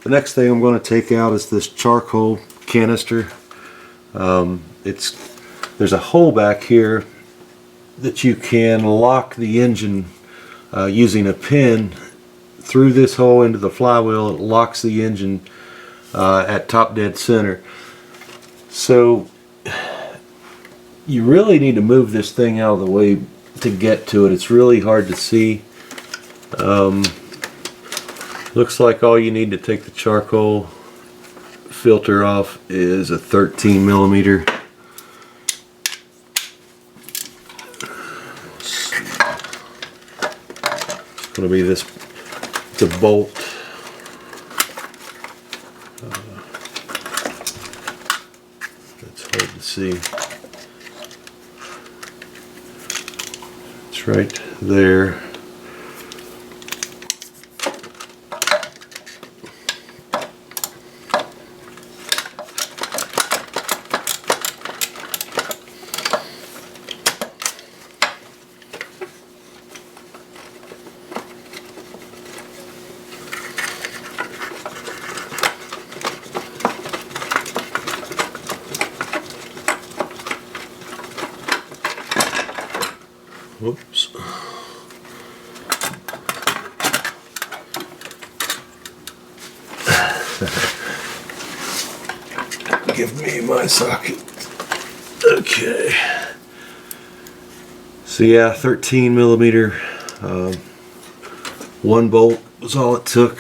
The next thing I'm going to take out is this charcoal canister. There's a hole back here that you can lock the engine using a pin through this hole into the flywheel. It locks the engine at top dead center. So you really need to move this thing out of the way to get to it. It's really hard to see. Looks like all you need to take the charcoal filter off is a 13 millimeter. It's going to be this, it's a bolt. It's hard to see. It's right there. Whoops. Give me my socket. Okay. So yeah, 13 millimeter. One bolt was all it took.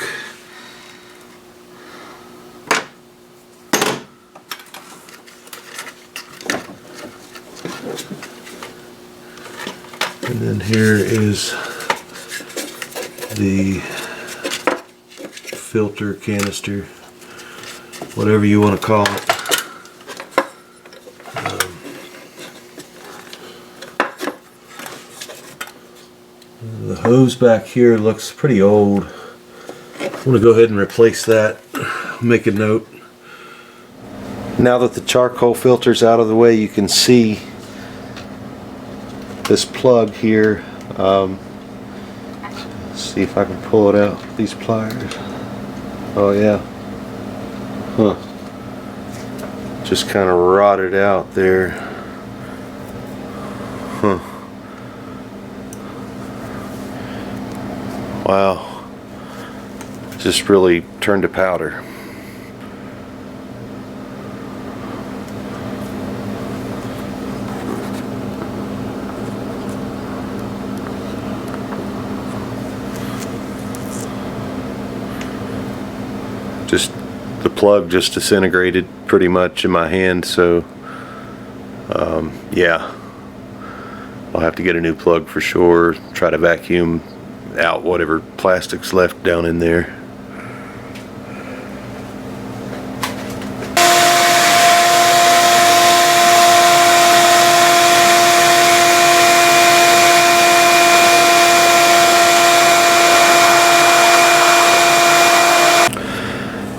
And then here is the filter canister, whatever you want to call it. The hose back here looks pretty old. I'm going to go ahead and replace that. Make a note. Now that the charcoal filter's out of the way, you can see this plug here. Let's see if I can pull it out. These pliers. Oh yeah. Huh. Just kind of rotted out there. Huh. Wow. Just really turned to powder. Just the plug just disintegrated pretty much in my hand, so yeah, I'll have to get a new plug for sure. Try to vacuum out whatever plastic's left down in there.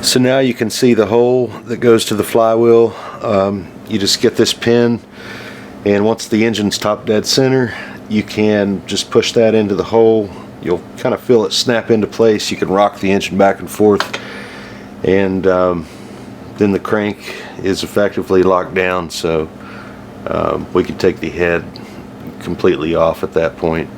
So now you can see the hole that goes to the flywheel. You just get this pin, and once the engine's top dead center, you can just push that into the hole. You'll kind of feel it snap into place. You can rock the engine back and forth, and then the crank is effectively locked down, so we can take the head completely off at that point.